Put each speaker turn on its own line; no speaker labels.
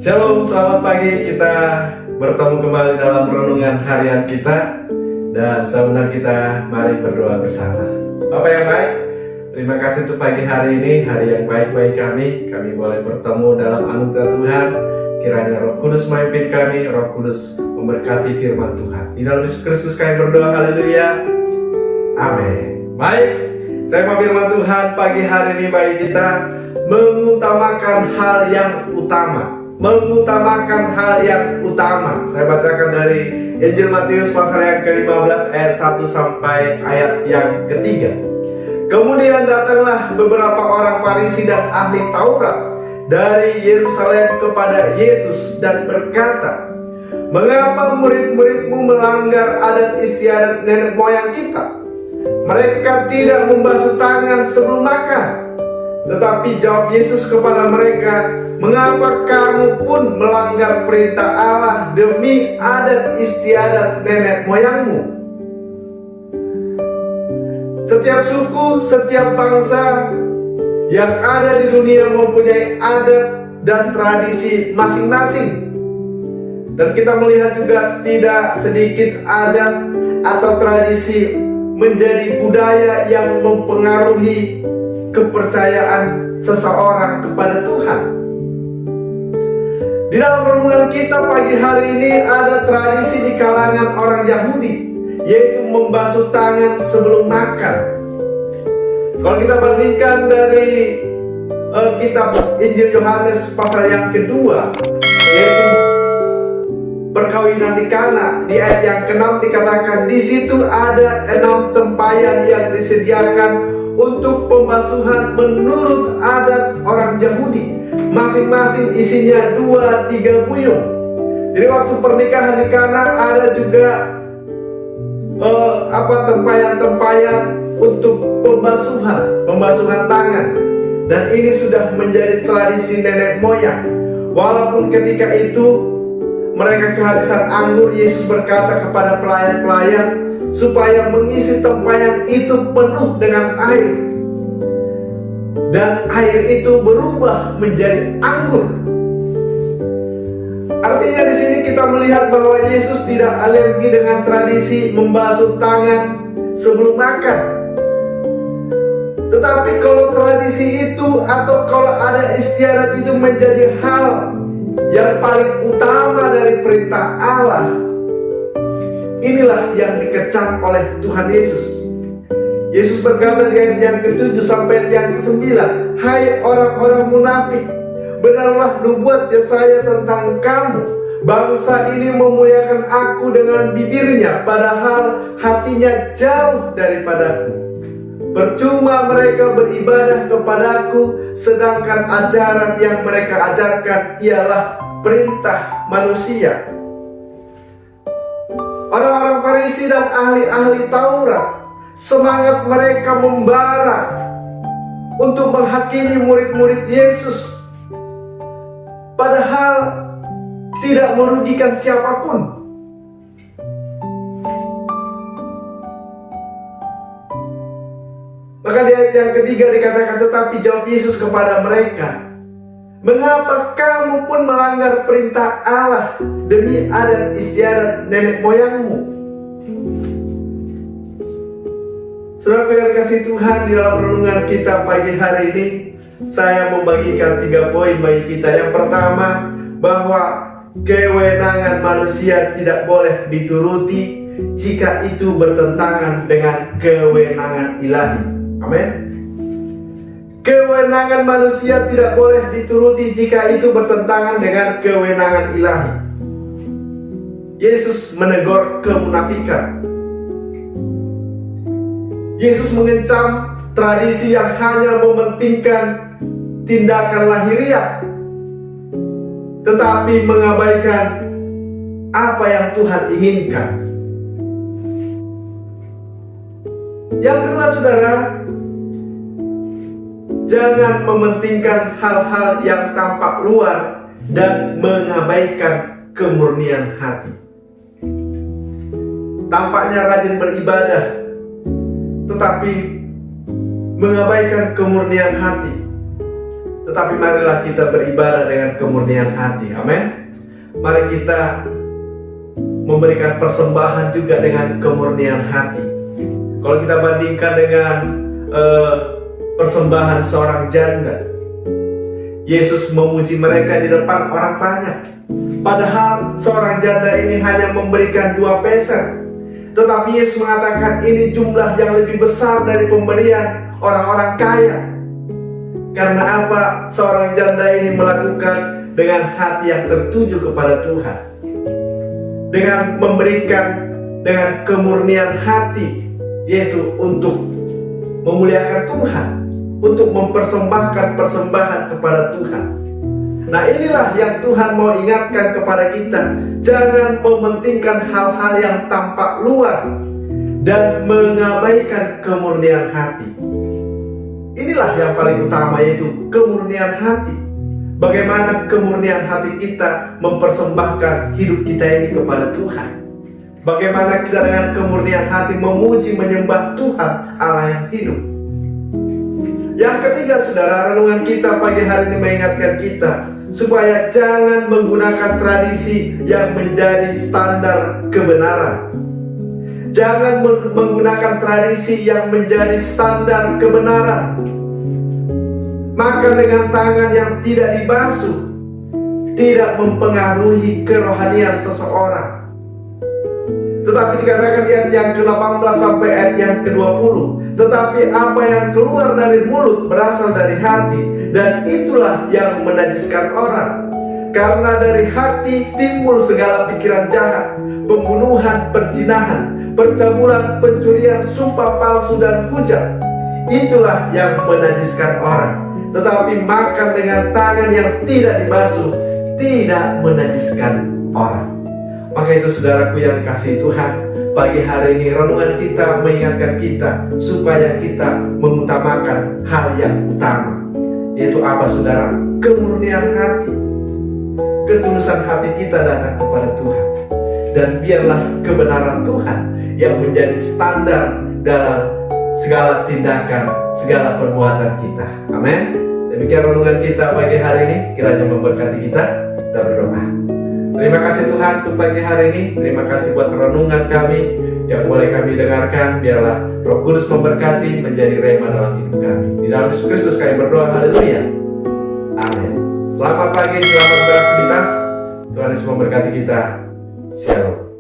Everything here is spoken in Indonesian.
Shalom, selamat pagi. Kita bertemu kembali dalam renungan harian kita. Dan saudara kita, mari berdoa bersama. Bapak yang baik, terima kasih untuk pagi hari ini, hari yang baik bagi kami. Kami boleh bertemu dalam anugerah Tuhan. Kiranya Roh Kudus memimpin kami, Roh Kudus memberkati firman Tuhan. Di dalam Yesus Kristus kami berdoa, haleluya. Amin. Baik, tema firman Tuhan pagi hari ini bagi kita, mengutamakan hal yang utama. Mengutamakan hal yang utama. Saya bacakan dari Injil Matius pasal yang ke-15 ayat 1 sampai ayat yang ke-3. Kemudian datanglah beberapa orang Farisi dan ahli Taurat dari Yerusalem kepada Yesus dan berkata, "Mengapa murid-muridmu melanggar adat istiadat nenek moyang kita? Mereka tidak membasuh tangan sebelum makan." Tetapi jawab Yesus kepada mereka, "Mengapa kamu pun melanggar perintah Allah demi adat istiadat nenek moyangmu? Setiap suku, setiap bangsa yang ada di dunia mempunyai adat dan tradisi masing-masing. Dan kita melihat juga tidak sedikit adat atau tradisi menjadi budaya yang mempengaruhi kepercayaan seseorang kepada Tuhan. Di dalam renungan kita pagi hari ini ada tradisi di kalangan orang Yahudi, yaitu membasuh tangan sebelum makan. Kalau kita bandingkan dari kitab Injil Yohanes pasal yang kedua, yaitu perkawinan di Kana, di ayat yang ke-6 dikatakan, di situ ada 6 tempayan yang disediakan untuk pembasuhan menurut adat orang Yahudi. Masing-masing isinya 2-3 buyung. Jadi waktu pernikahan di Kana ada juga tempayan-tempayan untuk pembasuhan tangan. Dan ini sudah menjadi tradisi nenek moyang. Walaupun ketika itu mereka kehabisan anggur, Yesus berkata kepada pelayan-pelayan supaya mengisi tempayan itu penuh dengan air, dan air itu berubah menjadi anggur. Artinya di sini kita melihat bahwa Yesus tidak alergi dengan tradisi membasuh tangan sebelum makan. Tetapi kalau tradisi itu atau kalau ada istiadat itu menjadi hal yang paling utama dari perintah Allah, inilah yang dikecam oleh Tuhan Yesus. Yesus berkata di ayat yang ke-7 sampai yang ke-9, "Hai orang-orang munafik, benarlah nubuat Yesaya tentang kamu. Bangsa ini memuliakan aku dengan bibirnya, padahal hatinya jauh daripadaku. Percuma mereka beribadah kepadaku, sedangkan ajaran yang mereka ajarkan ialah perintah manusia." Orang-orang Farisi dan ahli-ahli Taurat, semangat mereka membara untuk menghakimi murid-murid Yesus, padahal tidak merugikan siapapun. Maka di ayat yang ke-3 dikatakan, tetapi jawab Yesus kepada mereka, "Mengapa kamu pun melanggar perintah Allah demi adat istiadat nenek moyangmu?" Saudara yang kasih Tuhan, di dalam renungan kita pagi hari ini, saya membagikan 3 poin bagi kita. Yang pertama, bahwa kewenangan manusia tidak boleh dituruti jika itu bertentangan dengan kewenangan ilahi. Amin. Kewenangan manusia tidak boleh dituruti jika itu bertentangan dengan kewenangan ilahi. Yesus menegur kemunafikan. Yesus mengecam tradisi yang hanya mementingkan tindakan lahiriah, tetapi mengabaikan apa yang Tuhan inginkan. Yang kedua, saudara, jangan mementingkan hal-hal yang tampak luar dan mengabaikan kemurnian hati. Tampaknya rajin beribadah, tetapi mengabaikan kemurnian hati. tetapi marilah kita beribadah dengan kemurnian hati. Amin. Mari kita memberikan persembahan juga dengan kemurnian hati. Kalau kita bandingkan dengan persembahan seorang janda, Yesus memuji mereka di depan orang banyak. Padahal seorang janda ini hanya memberikan 2 peser, tetapi Yesus mengatakan ini jumlah yang lebih besar dari pemberian orang-orang kaya. Karena apa? Seorang janda ini melakukan dengan hati yang tertuju kepada Tuhan, dengan memberikan dengan kemurnian hati, yaitu untuk memuliakan Tuhan, untuk mempersembahkan persembahan kepada Tuhan. Nah, inilah yang Tuhan mau ingatkan kepada kita. Jangan mementingkan hal-hal yang tampak luar dan mengabaikan kemurnian hati. Inilah yang paling utama, yaitu kemurnian hati. Bagaimana kemurnian hati kita mempersembahkan hidup kita ini kepada Tuhan. Bagaimana kita dengan kemurnian hati memuji menyembah Tuhan Allah yang hidup. Yang ketiga, saudara, renungan kita pagi hari ini mengingatkan kita supaya jangan menggunakan tradisi yang menjadi standar kebenaran. Jangan menggunakan tradisi yang menjadi standar kebenaran. Makan dengan tangan yang tidak dibasuh tidak mempengaruhi kerohanian seseorang. Tetapi dikatakan di ayat yang ke-18 sampai ayat yang ke-20, tetapi apa yang keluar dari mulut berasal dari hati, dan itulah yang menajiskan orang. Karena dari hati timbul segala pikiran jahat, pembunuhan, perzinahan, percabulan, pencurian, sumpah palsu, dan hujat. Itulah yang menajiskan orang. Tetapi makan dengan tangan yang tidak dibasuh tidak menajiskan orang. Maka itu, saudaraku yang kasih Tuhan, pagi hari ini renungan kita mengingatkan kita supaya kita mengutamakan hal yang utama, yaitu apa, saudara? Kemurnian hati. Ketulusan hati kita datang kepada Tuhan, dan biarlah kebenaran Tuhan yang menjadi standar dalam segala tindakan, segala perbuatan kita. Amin. Demikian renungan kita pagi hari ini, kiranya memberkati kita. Kita berdoa. Terima kasih Tuhan untuk pagi hari ini. Terima kasih buat renungan kami yang boleh kami dengarkan. Biarlah Roh Kudus memberkati, menjadi rema dalam hidup kami. Di dalam Yesus Kristus kami berdoa. Haleluya. Amin. Selamat pagi, selamat beraktivitas. Tuhan Yesus memberkati kita. Shalom.